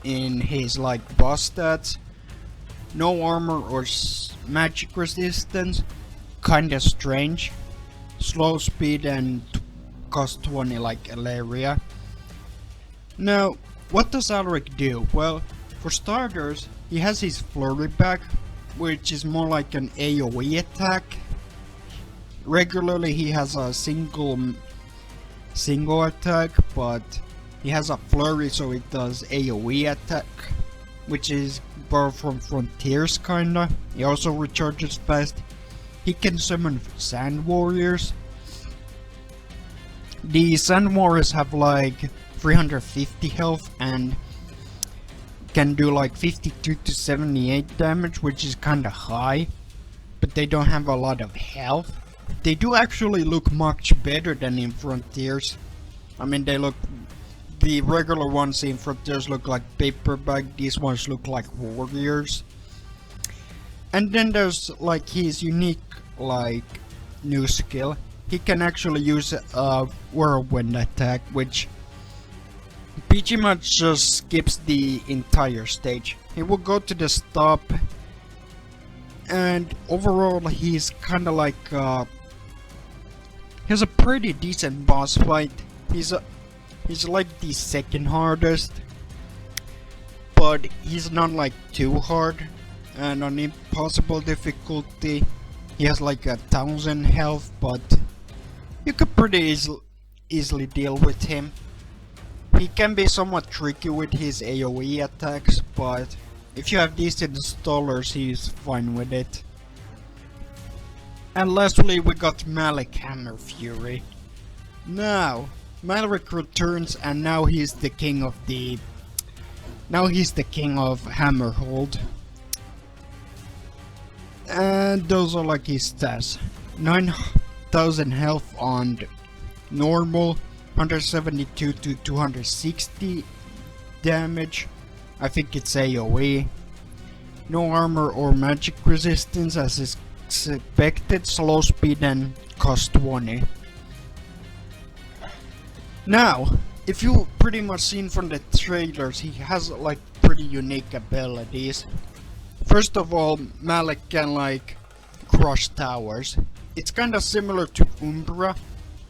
in his like boss stats. No armor or magic resistance, kinda strange. Slow speed and cost 20 like Elaria. Now, what does Alaric do? Well, for starters, he has his flurry back, which is more like an AoE attack. Regularly he has a single attack, but he has a flurry so it does AoE attack, which is borrowed from Frontiers kinda. He also recharges fast. He can summon Sand Warriors. The Sand Warriors have like 350 health and can do like 52 to 78 damage, which is kinda high, but they don't have a lot of health. They do actually look much better than in Frontiers. I mean, the regular ones in Frontiers look like paper bag, these ones look like warriors. And then there's like his unique like new skill. He can actually use a whirlwind attack, which pretty much just skips the entire stage. He will go to the stop, and overall he's kinda like he has a pretty decent boss fight. He's like the second hardest, but he's not like too hard. And on impossible difficulty, he has like 1,000 health, but you could pretty easily deal with him. He can be somewhat tricky with his AoE attacks, but if you have decent installers, he's fine with it. And lastly, we got Malik Hammer Fury. Now, Malik returns, and now he's the king of Hammerhold. And those are like his stats. 9,000 health on normal, 172 to 260 damage. I think it's AoE. No armor or magic resistance as is expected. Slow speed and cost 20. Now, if you pretty much seen from the trailers, he has like pretty unique abilities. First of all, Malik can like crush towers. It's kinda similar to Umbra,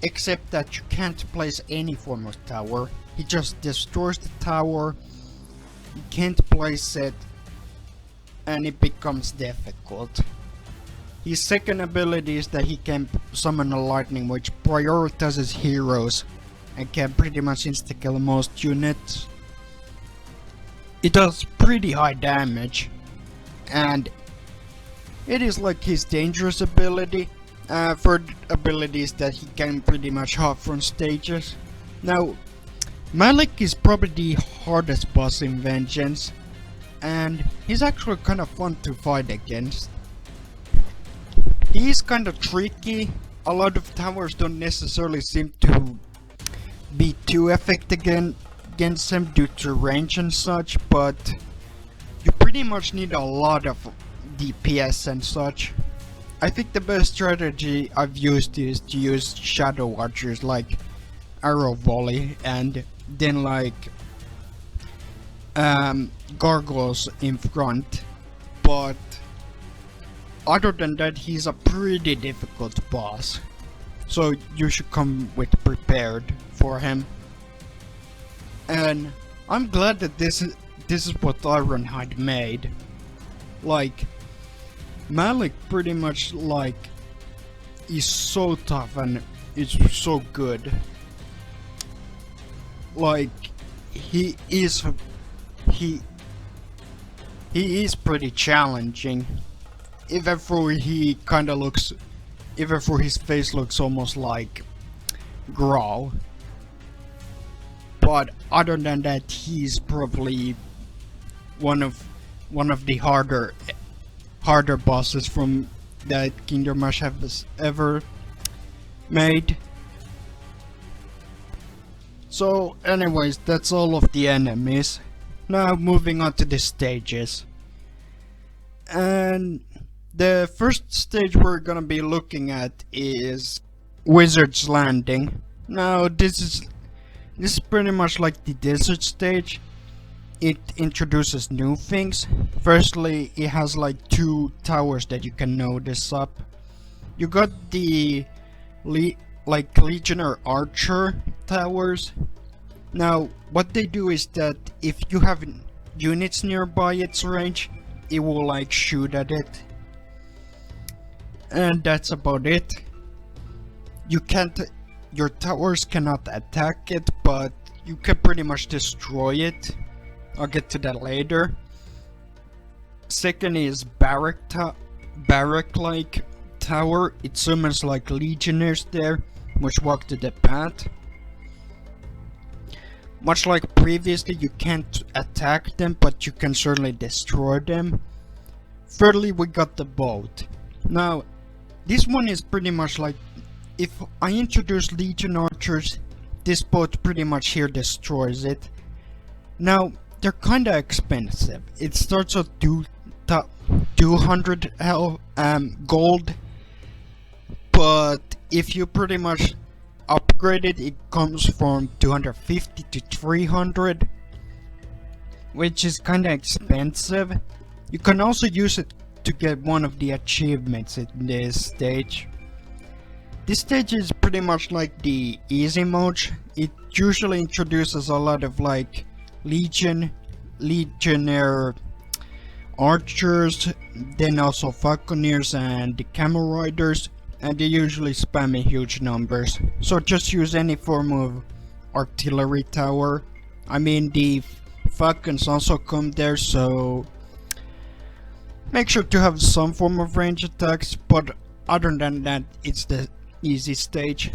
except that you can't place any form of tower. He just destroys the tower, you can't place it, and it becomes difficult. His second ability is that he can summon a lightning, which prioritizes heroes and can pretty much insta-kill most units. It does pretty high damage, and it is like his dangerous ability. Third ability is that he can pretty much hop from stages. Now, Malik is probably the hardest boss in Vengeance, and he's actually kind of fun to fight against. He's kind of tricky. A lot of towers don't necessarily seem to be too effective against him due to range and such, but you pretty much need a lot of DPS and such. I think the best strategy I've used is to use Shadow Archers like Arrow Volley and then like Gargoyles in front, but other than that he's a pretty difficult boss, so you should come with prepared for him. And I'm glad that this is what Ironhide made. Like, Malik pretty much like is so tough and is so good. Like, he is pretty challenging. Even though his face looks almost like Growl. But other than that, he's probably one of the harder bosses from that Kingdom Rush has ever made. So anyways, that's all of the enemies. Now moving on to the stages. And the first stage we're gonna be looking at is Wizard's Landing. Now this is pretty much like the desert stage. It introduces new things. Firstly, it has like 2 towers that you can notice up. You got the Legionnaire Archer towers. Now, what they do is that if you have units nearby its range, it will like shoot at it. And that's about it. Your towers cannot attack it, but you can pretty much destroy it. I'll get to that later. Second is barrack-like tower. It summons like legionnaires there, which walk to the path. Much like previously, you can't attack them, but you can certainly destroy them. Thirdly, we got the boat. Now, this one is pretty much like, if I introduce Legion Archers, this boat pretty much here destroys it. Now, they're kinda expensive. It starts at 200 gold, but if you pretty much upgrade it, it comes from 250 to 300, which is kinda expensive. You can also use it to get one of the achievements in this stage. This stage is pretty much like the easy mode. It usually introduces a lot of like Legionnaire Archers, then also Falconeers and the Camel Riders, and they usually spam in huge numbers. So just use any form of artillery tower. I mean, the Falcons also come there, so make sure to have some form of range attacks, but other than that, it's the easy stage.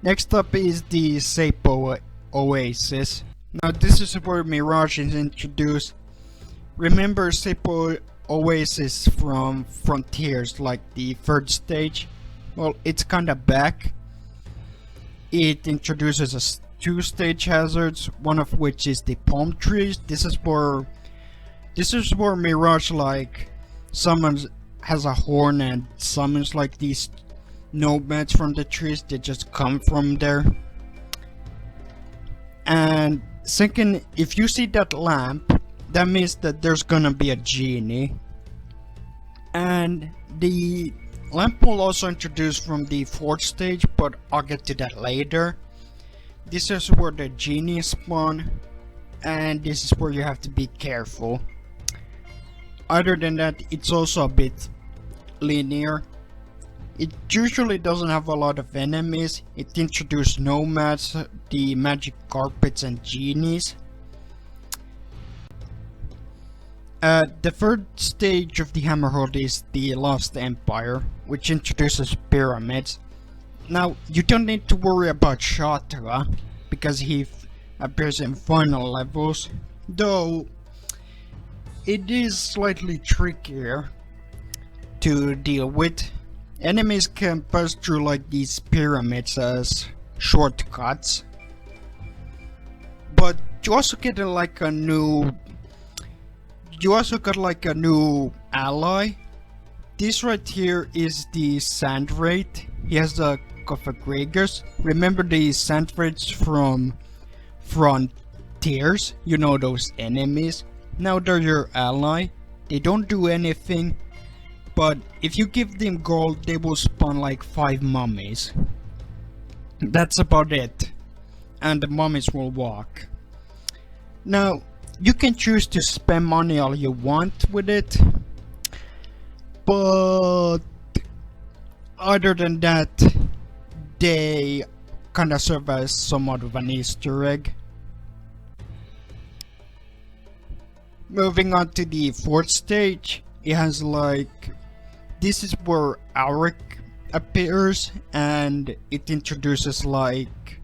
Next up is the Sapo Oasis. Now this is where Mirage is introduced. Remember Sapo Oasis from Frontiers, like the third stage? Well, it's kinda back. It introduces 2 stage hazards, one of which is the palm trees. This is where Mirage like has a horn and summons like these nomads from the trees. They just come from there. And second, if you see that lamp, that means that there's gonna be a genie. And the lamp will also introduce from the 4th stage, but I'll get to that later. This is where the genie spawn, and this is where you have to be careful. Other than that, it's also a bit linear. It usually doesn't have a lot of enemies. It introduced nomads, the magic carpets, and genies. The third stage of the Hammerhold is the Lost Empire, which introduces pyramids. Now, you don't need to worry about Shatra, because he appears in final levels, though it is slightly trickier to deal with. Enemies can pass through like these pyramids as shortcuts, but you also get like a new ally. This right here is the Sand Wraith. He has the Cophagregus. Remember the Sand Wraiths from Frontiers? You know, those enemies. Now they're your ally. They don't do anything, but if you give them gold, they will spawn like 5 mummies. That's about it. And the mummies will walk. Now, you can choose to spend money all you want with it, but other than that, they kinda serve as somewhat of an Easter egg. Moving on to the 4th stage, it has like, this is where Auric appears, and it introduces like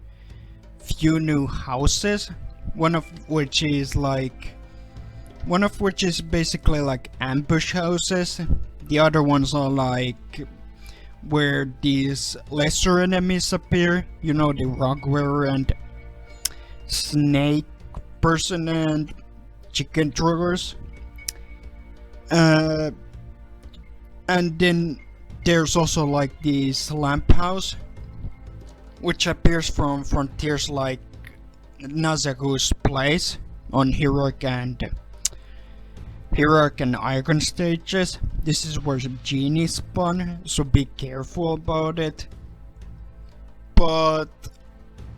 few new houses, one of which is basically like ambush houses. The other ones are like where these lesser enemies appear. You know, the rockwearer and snake person and chicken truckers. And then there's also like this lamp house, which appears from frontiers like Nazagu's place on Heroic and Icon stages. This is where genies spawn, so be careful about it. But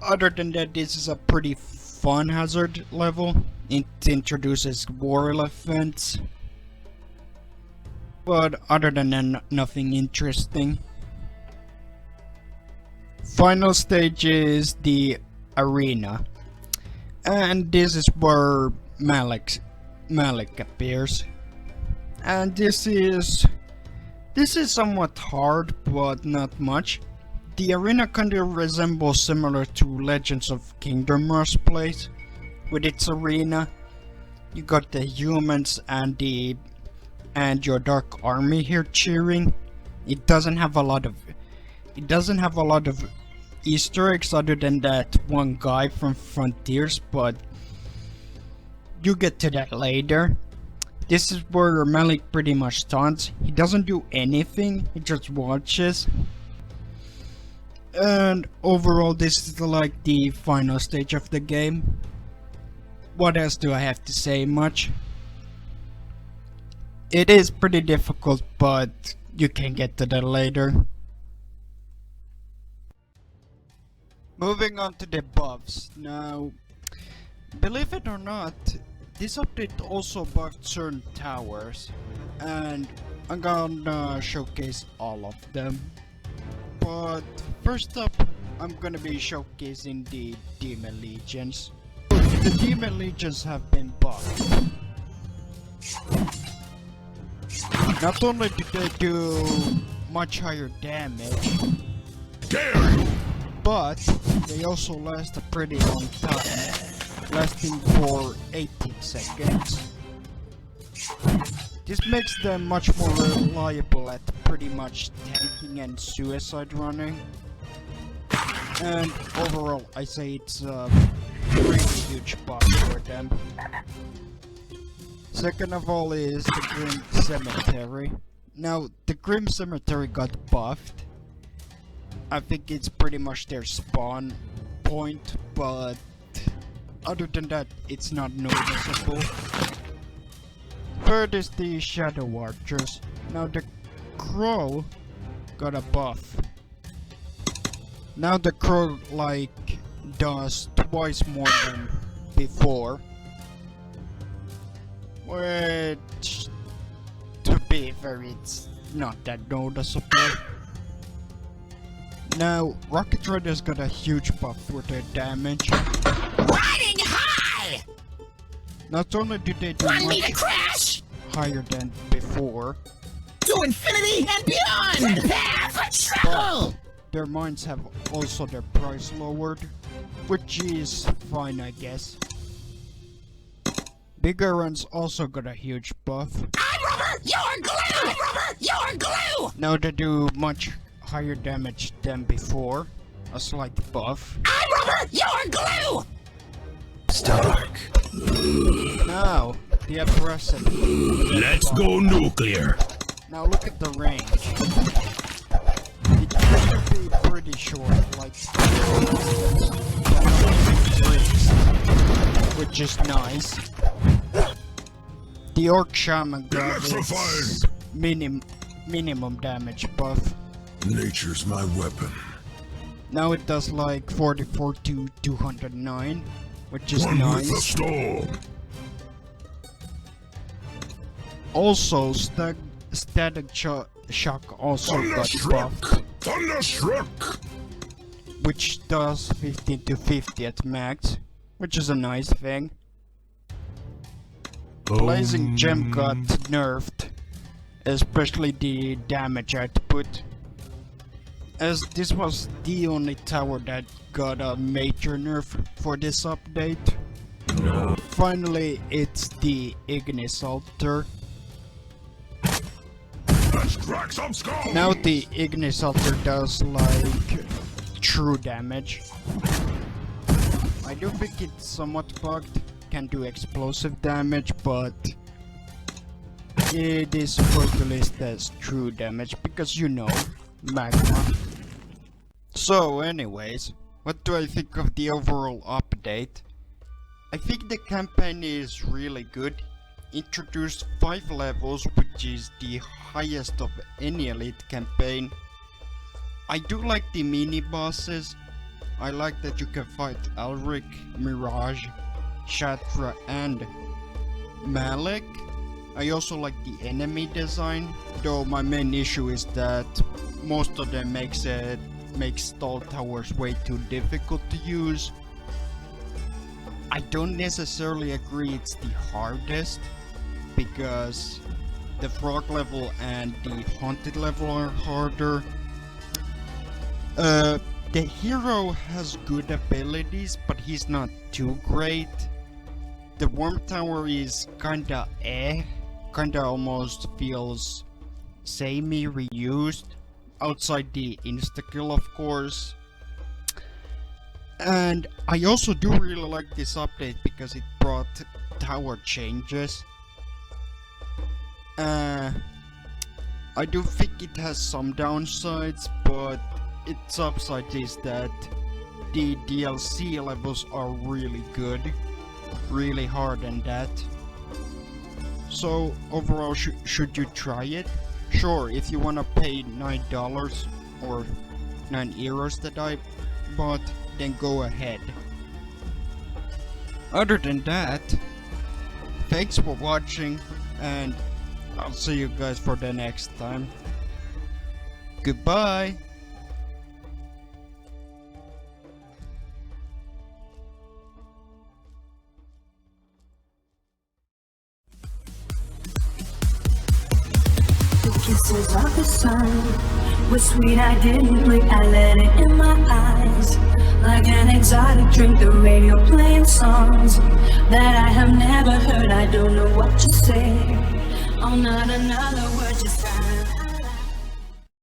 other than that, this is a pretty fun hazard level. It introduces war elephants, but other than that, nothing interesting. Final stage is the arena, and this is where Malik appears. And this is somewhat hard, but not much. The arena kinda resembles similar to Legends of Kingdom Rush place. With its arena, you got the humans and your dark army here cheering. It doesn't have a lot of Easter eggs other than that one guy from Frontiers, but you get to that later. This is where Malik pretty much taunts. He doesn't do anything, he just watches. And overall, this is like the final stage of the game. What else do I have to say much? It is pretty difficult, but you can get to that later. Moving on to the buffs. Now, believe it or not, this update also buffed certain towers, and I'm gonna showcase all of them. But first up, I'm gonna be showcasing the Demon Legions. The Demon Legions have been buffed. Not only do they do much higher damage, but they also last a pretty long time, lasting for 18 seconds. This makes them much more reliable at pretty much tanking and suicide running. And overall, I say it's a really huge buff for them. Second of all is the Grim Cemetery. Now, the Grim Cemetery got buffed. I think it's pretty much their spawn point, but other than that, it's not noticeable. Third is the Shadow Archers. Now the Crow got a buff. Now the Crow does twice more than before, which, to be fair, it's not that noticeable. Now Rocket Riders got a huge buff for their damage. Riding high! Not only do they do Want me much to crash? higher than before, To infinity and beyond! Prepare for trouble! but their mines have also their price lowered, which is fine, I guess. Bigger runs also got a huge buff. I'm rubber, you're glue! I'm rubber, you're glue! Now they do much higher damage than before, a slight buff. I'm rubber, you're glue! Stark. Now, the Oppressive. Let's go nuclear. Now look at the range. It used to be pretty short, like which is nice. The Orc Shaman got its minimum damage buff. Nature's my weapon. Now it does like 44 to 209, which is One with the nice. storm. Also, Static Shock also got buffed, Thunderstruck. which does 15 to 50 at max, which is a nice thing. Blazing Gem got nerfed, especially the damage output, as this was the only tower that got a major nerf for this update. Finally, it's the Ignis Altar. Let's crack some skulls! Now the Ignisalter does like true damage. I do think it's somewhat bugged, can do explosive damage, but it is supposed to list as true damage because you know, magma. So anyways, what do I think of the overall update? I think the campaign is really good. Introduced 5 levels, which is the highest of any Elite campaign. I do like the mini-bosses. I like that you can fight Alric, Mirage, Shatra and Malik. I also like the enemy design, though my main issue is that most of them makes stall towers way too difficult to use. I don't necessarily agree it's the hardest, because the frog level and the haunted level are harder. The hero has good abilities, but he's not too great. The worm tower is kinda almost feels samey reused, outside the insta-kill of course. And I also do really like this update because it brought tower changes. I do think it has some downsides, but its upside is that the DLC levels are really good, really hard and that. So overall, should you try it? Sure, if you wanna pay $9 or €9 that I bought, then go ahead. Other than that, thanks for watching, and I'll see you guys for the next time. Goodbye! The kisses of the sun were sweet, I didn't blink, I let it in my eyes. Like an exotic drink, the radio playing songs that I have never heard. I don't know what to say. Oh, not another word, just